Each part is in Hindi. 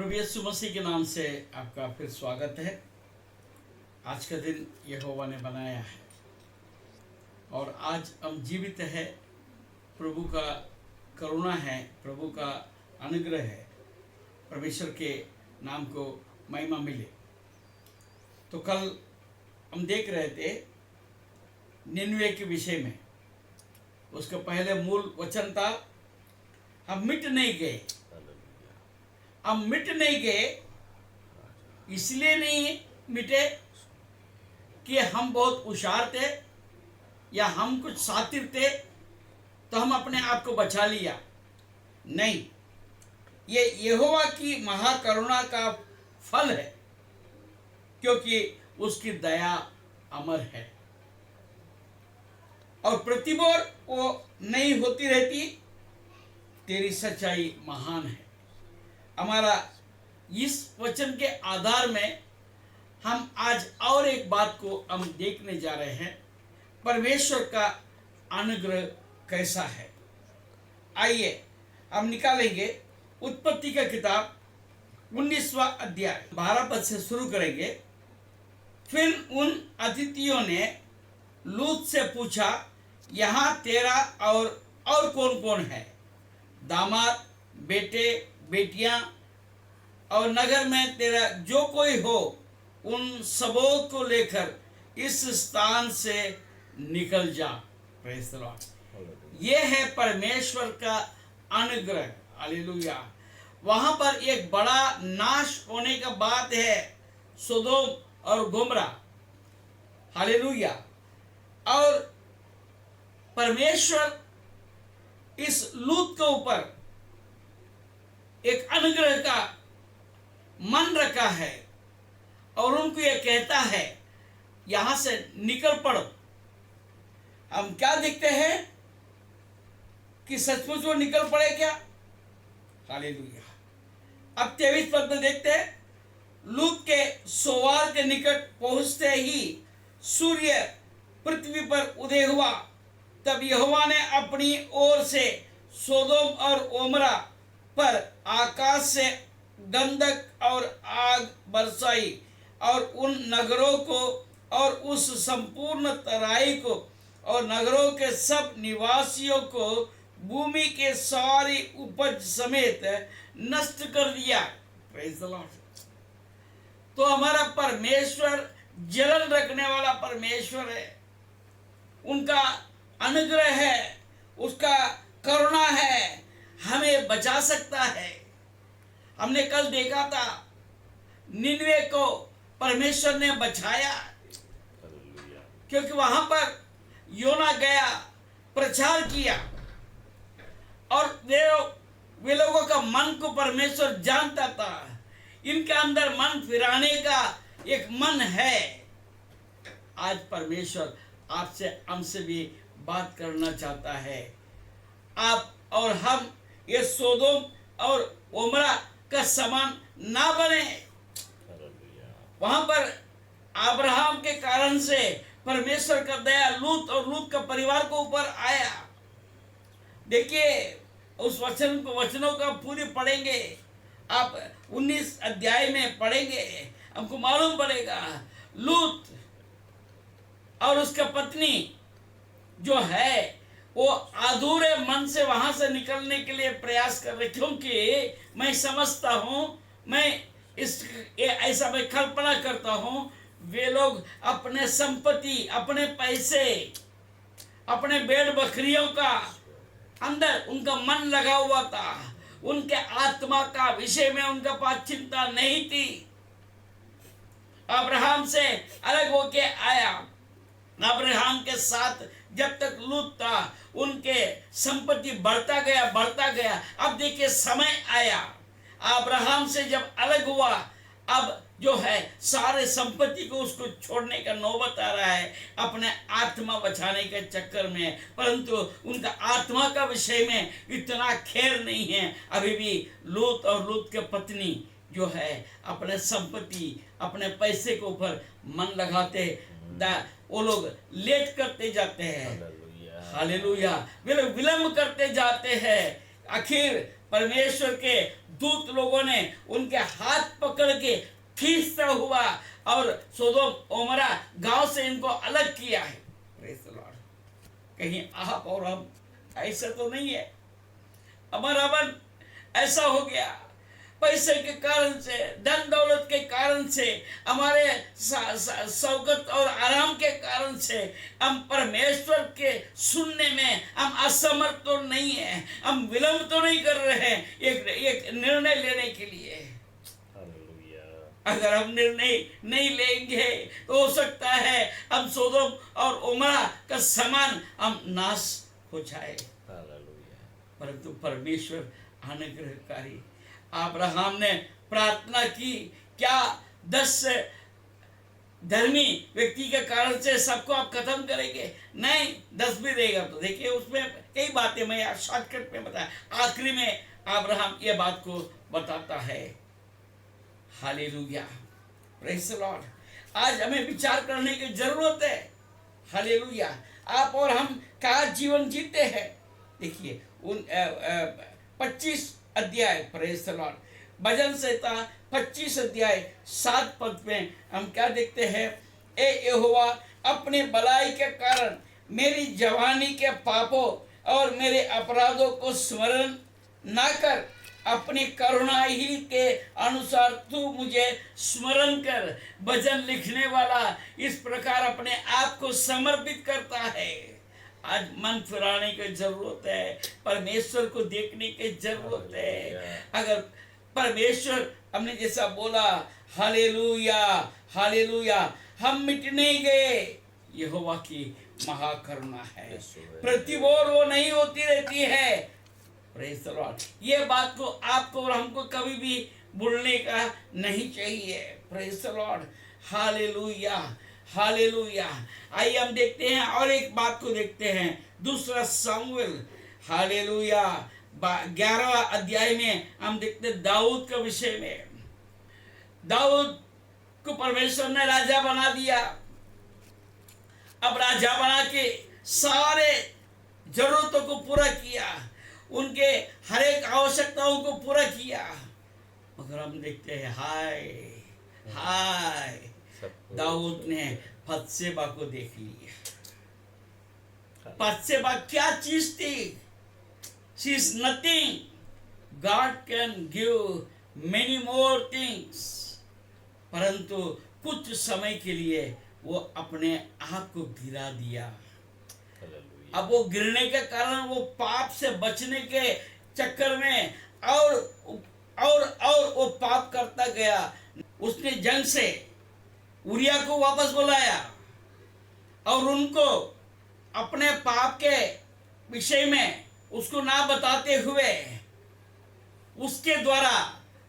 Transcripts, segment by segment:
प्रभु यीशु मसीह के नाम से आपका फिर स्वागत है। आज का दिन यहोवा ने बनाया है और आज हम जीवित है। प्रभु का करुणा है, प्रभु का अनुग्रह है। परमेश्वर के नाम को महिमा मिले। तो कल हम देख रहे थे निन्वे के विषय में। उसका पहले मूल वचन था, हम मिट नहीं गए। हम मिट नहीं गए इसलिए नहीं मिटे कि हम बहुत होशियार थे या हम कुछ शातिर थे तो हम अपने आप को बचा लिया। नहीं, ये यहोवा की महाकरुणा का फल है, क्योंकि उसकी दया अमर है और प्रतिबोर वो नहीं होती रहती। तेरी सच्चाई महान है। हमारा इस वचन के आधार में हम आज और एक बात को हम देखने जा रहे हैं, परमेश्वर का अनुग्रह कैसा है। आइए हम निकालेंगे उत्पत्ति का किताब 19वां अध्याय 12 पद से शुरू करेंगे। फिर उन अतिथियों ने लूत से पूछा, यहाँ तेरा और कौन कौन है? दामाद, बेटे, बेटियां और नगर में तेरा जो कोई हो, उन सबों को लेकर इस स्थान से निकल जा। Praise the Lord. ये है परमेश्वर का अनुग्रह। हालेलुया। वहां पर एक बड़ा नाश होने का बात है, सोदोम और गोमरा। हालेलुया। और परमेश्वर इस लूत के ऊपर एक अनुग्रह का मन रखा है और उनको ये कहता है, यहां से निकल पड़ो। हम क्या देखते हैं कि सचमुच वो निकल पड़े क्या? हालेलुया। अब 23 पद में देखते हैं, लूत के सोवार के निकट पहुंचते ही सूर्य पृथ्वी पर उदय हुआ। तब यहोवा ने अपनी ओर से सोदोम और ओमरा पर आकाश से गंधक और आग बरसाई और उन नगरों को और उस संपूर्ण तराई को और नगरों के सब निवासियों को भूमि के सारी उपज समेत नष्ट कर दिया। Praise the Lord. तो हमारा परमेश्वर जलन रखने वाला परमेश्वर है। उनका अनुग्रह है, उसका करुणा है, हमें बचा सकता है। हमने कल देखा था निन्वे को परमेश्वर ने बचाया, क्योंकि वहां पर योना गया, प्रचार किया और वे लोगों का मन को परमेश्वर जानता था। इनके अंदर मन फिराने का एक मन है। आज परमेश्वर आपसे हमसे भी बात करना चाहता है। आप और हम ये सोदोम और ओमरा का समान ना बने। वहां पर अब्राहम के कारण से परमेश्वर का दया लूत और लूत का परिवार को ऊपर आया। देखिए उस वचनों का पूरी पढ़ेंगे, आप 19 अध्याय में पढ़ेंगे, हमको मालूम पड़ेगा लूत और उसका पत्नी जो है वो अधूरे मन से वहां से निकलने के लिए प्रयास कर रहे, क्योंकि मैं समझता हूं, ऐसा मैं कल्पना करता हूं, वे लोग अपने संपत्ति, अपने पैसे, अपने भेड़ बकरियों का अंदर उनका मन लगा हुआ था। उनके आत्मा का विषय में उनका पास चिंता नहीं थी। अब्राहम से अलग होके आया। अब्राहम के साथ जब तक लूत था, उनके संपत्ति बढ़ता गया। अब देखिए समय आया, अब्राहम से जब अलग हुआ, अब जो है सारे संपत्ति को उसको छोड़ने का नौबत आ रहा है, अपने आत्मा बचाने के चक्कर में। परंतु उनका आत्मा का विषय में इतना खेर नहीं है। अभी भी लूत और लूत के पत्नी जो है अपने संपत्ति, अपने पैसे के ऊपर मन लगाते, वो लोग लेट करते जाते हैं। हालेलुया। वे लोग विलंब करते जाते हैं। आखिर परमेश्वर के दूत लोगों ने उनके हाथ पकड़ के खींचता हुआ और सोदोम ओमरा गांव से इनको अलग किया है। Praise the Lord. कहीं आप और हम ऐसा तो नहीं है? हमारा मन ऐसा हो गया, पैसे के कारण से, धन दौलत के कारण से, हमारे शौकत और आराम के कारण से हम परमेश्वर के सुनने में हम असमर्थ तो नहीं है, हम विलंब तो नहीं कर रहे हैं एक निर्णय लेने के लिए। अगर हम निर्णय नहीं लेंगे तो हो सकता है हम सोदोम और उमरा का समान हम नाश हो जाए। परंतु परमेश्वर अनुग्रहकारी। अब्राहम ने प्रार्थना की, क्या 10 धर्मी व्यक्ति के कारण से सबको आप खत्म करेंगे? नहीं, 10 भी देगा। तो देखिए उसमें कई बातें मैं यार शॉर्टकट में बताया। आखिरी में अब्राहम ये बात को बताता है। Hallelujah, praise the Lord. आज हमें विचार करने की जरूरत है। हालेलुया, आप और हम क्या जीवन जीते हैं? देखिए उन 25 अध्याय, प्रेज़ द लॉर्ड, भजन संहिता 25 अध्याय 7 पद में हम क्या देखते हैं? ए यहोवा, अपने भलाई के कारण मेरी जवानी के पापों और मेरे अपराधों को स्मरण ना कर, अपनी करुणा ही के अनुसार तू मुझे स्मरण कर। भजन लिखने वाला इस प्रकार अपने आप को समर्पित करता है। आज मन फिराने की जरूरत है, परमेश्वर को देखने की जरूरत है। अगर परमेश्वर हमने जैसा बोला, हालेलुया हालेलुया, हम मिट नहीं गए। यहोवा की महाकरुणा है, प्रतिबोर वो नहीं होती रहती है। Praise the Lord. ये बात को आपको और हमको कभी भी भूलने का नहीं चाहिए। Praise the Lord, hallelujah hallelujah. आइए हम देखते हैं और एक बात को देखते हैं, दूसरा शमूएल, हालेलुया, 11वां अध्याय में हम देखते हैं दाऊद के विषय में। दाऊद को परमेश्वर ने राजा बना दिया। अब राजा बना के सारे जरूरतों को पूरा किया, उनके हर एक आवश्यकताओं को पूरा किया। मगर हम देखते हैं हाय हाय, दाऊद ने बत्शेबा को देख लिया। बत्शेबा क्या चीज थी? She is nothing. God can give many more things, परंतु कुछ समय के लिए वो अपने आप को गिरा दिया। अब वो गिरने के कारण वो पाप से बचने के चक्कर में और वो पाप करता गया। उसने जंग से उरिया को वापस बुलाया और उनको अपने पाप के विषय में उसको ना बताते हुए उसके द्वारा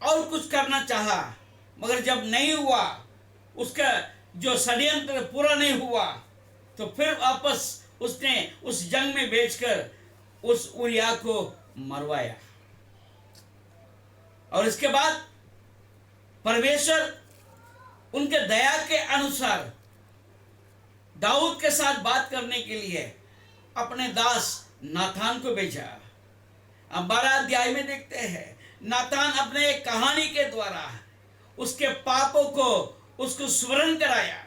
और कुछ करना चाहा, मगर जब नहीं हुआ, उसका जो षड्यंत्र पूरा नहीं हुआ, तो फिर वापस उसने उस जंग में भेजकर उस उरिया को मरवाया। और इसके बाद परमेश्वर उनके दया के अनुसार दाऊद के साथ बात करने के लिए अपने दास नाथान को भेजा। अब 12 अध्याय में देखते हैं, नाथान अपने एक कहानी के द्वारा उसके पापों को उसको स्मरण कराया।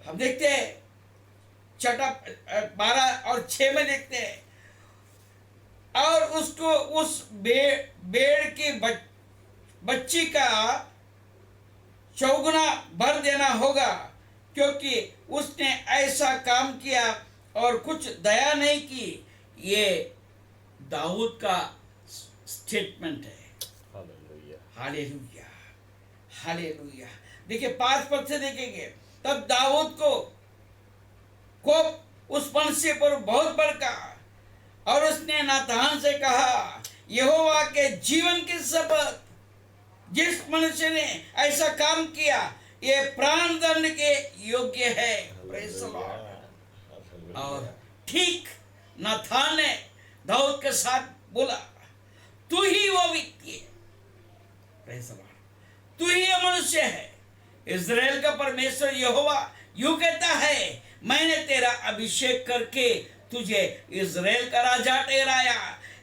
हम देखते हैं 12 और 6 में देखते हैं, और उसको उस भेड़ की बच्ची का चौगुना भर देना होगा, क्योंकि उसने ऐसा काम किया और कुछ दया नहीं की। ये दाऊद का स्टेटमेंट है। Hallelujah hallelujah. देखिए 5 पद से देखेंगे, तब दाऊद को कोप उस मनुष्य पर बहुत भड़का और उसने नातान से कहा, यहोवा के जीवन की शपथ, जिस मनुष्य ने ऐसा काम किया ये प्राण दंड के योग्य है। Praise the Lord. और ठीक नाथान ने दाऊद के साथ बोला, तू ही वो व्यक्ति है। Praise the Lord. तू ही ये मनुष्य है। इज़राइल का परमेश्वर यहोवा यूं कहता है, मैंने तेरा अभिषेक करके तुझे इज़राइल का राजा ठहराया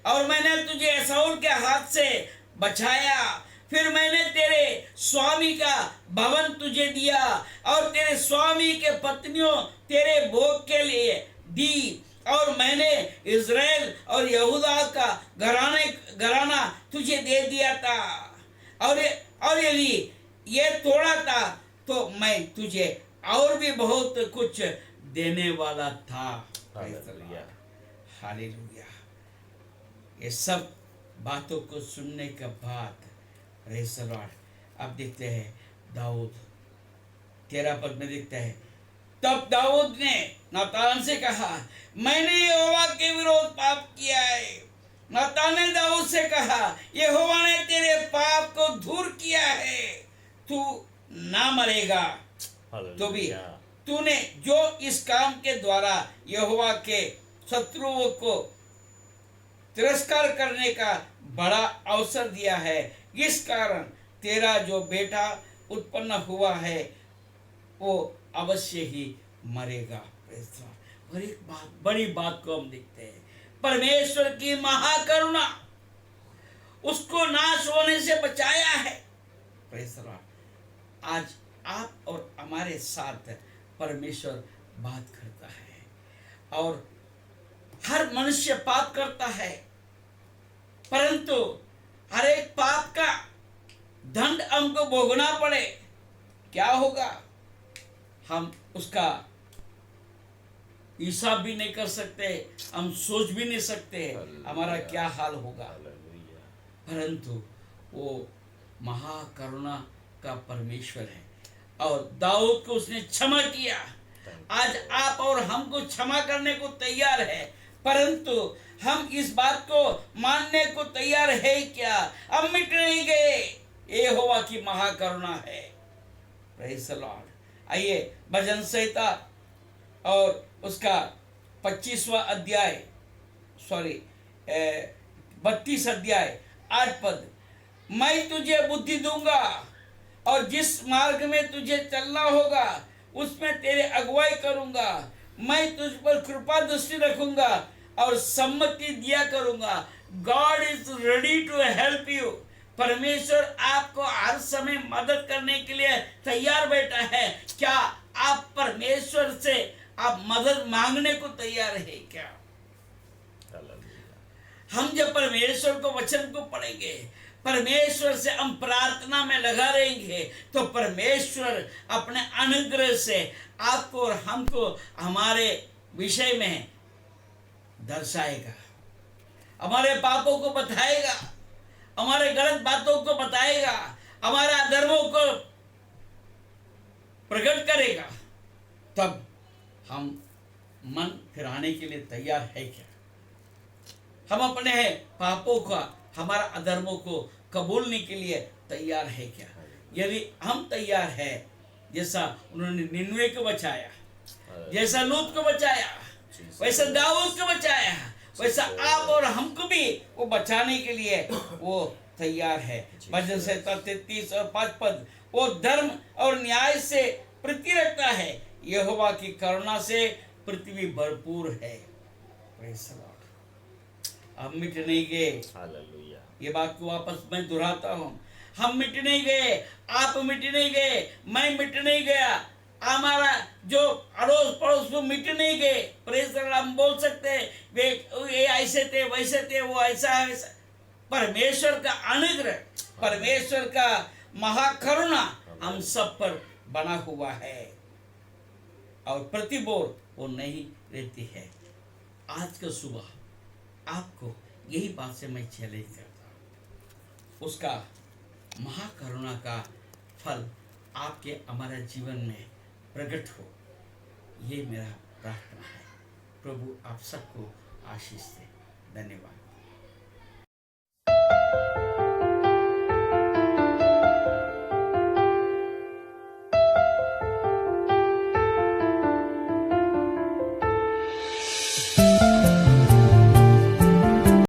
और मैंने तुझे शाऊल के हाथ से बचाया। फिर मैंने तेरे स्वामी का भवन तुझे दिया और तेरे स्वामी के पत्नियों तेरे भोग के लिए दी, और मैंने इज़राइल और यहूदा का घराना तुझे दे दिया था, और यदि ये तोड़ा था तो मैं तुझे और भी बहुत कुछ देने वाला था। हालेलुया। ये सब बातों को सुनने के बाद प्रेज़ द लॉर्ड अब देखते हैं दाऊद 13 पद में देखते हैं, तब दाऊद ने नातान से कहा, मैंने यहोवा के विरोध पाप किया है। नातान ने दाऊद से कहा, यहोवा ने तेरे पाप को दूर किया है, तू ना मरेगा। तो भी तूने जो इस काम के द्वारा यहोवा के शत्रुओं को तिरस्कार करने का बड़ा अवसर दिया है, इस कारण तेरा जो बेटा उत्पन्न हुआ है वो अवश्य ही मरेगा। और एक बात, बड़ी बात को हम देखते हैं, परमेश्वर की महाकरुणा उसको नाश होने से बचाया है। आज आप और हमारे साथ परमेश्वर बात करता है, और हर मनुष्य पाप करता है, परंतु हर एक पाप का दंड हमको भोगना पड़े, क्या होगा? हम उसका हिसाब भी नहीं कर सकते, हम सोच भी नहीं सकते हमारा क्या हाल होगा। परंतु वो महाकरुणा का परमेश्वर है, और दाऊद को उसने क्षमा किया। आज आप और हमको क्षमा करने को तैयार है, परंतु हम इस बात को मानने को तैयार है क्या? हम मिट नहीं गए, यहोवा की महाकरुणा है। Praise the Lord. आइए भजन संहिता और उसका 25वां अध्याय 32 अध्याय 8 पद, मैं तुझे बुद्धि दूंगा और जिस मार्ग में तुझे चलना होगा उसमें तेरे अगुवाई करूंगा। मैं तुझ पर कृपा दृष्टि रखूंगा और सम्मति दिया करूंगा। God is ready to help you. परमेश्वर आपको हर समय मदद करने के लिए तैयार बैठा है। क्या आप परमेश्वर से आप मदद मांगने को तैयार है क्या? हम जब परमेश्वर को वचन को पढ़ेंगे, परमेश्वर से हम प्रार्थना में लगा रहेंगे, तो परमेश्वर अपने अनुग्रह से आपको और हमको हमारे विषय में दर्शाएगा, हमारे पापों को बताएगा, हमारे गलत बातों को बताएगा, हमारे अधर्मों को प्रकट करेगा। तब हम मन फिराने के लिए तैयार है क्या? हम अपने पापों का, हमारा अधर्मों को कबूलने के लिए तैयार है क्या? यदि हम तैयार है, जैसा उन्होंने निन्वे को बचाया, जैसा लूत को बचाया, वैसा दाऊद को बचाया, वैसा आप और हमको भी वो बचाने के लिए वो तैयार है। भजन संहिता 33 और 5 पद, वो धर्म और न्याय से प्रीति रखता है, यहोवा की करुणा से पृथ्वी भरपूर है। Praise the Lord. हम मिट नहीं गए। हालेलुया। ये बात को वापस मैं दोहराता हूँ, हम मिट नहीं गए, आप मिट नहीं गए, मैं मिट नहीं गया, हमारा जो अड़ोस पड़ोस वो मिट नहीं गए। Praise the Lord. हम बोल सकते हैं वे ऐसे थे, वैसे थे, वो ऐसा है वैसा। परमेश्वर का अनुग्रह, परमेश्वर का महाकरुणा हम सब पर बना हुआ है, और प्रतिबोल वो नहीं रहती है। आज का सुबह आपको यही बात से मैं चैलेंज करता हूँ, उसका महाकरुणा का फल आपके हमारे जीवन में प्रकट हो, ये मेरा प्रार्थना है। प्रभु आप सबको आशीष दे। धन्यवाद।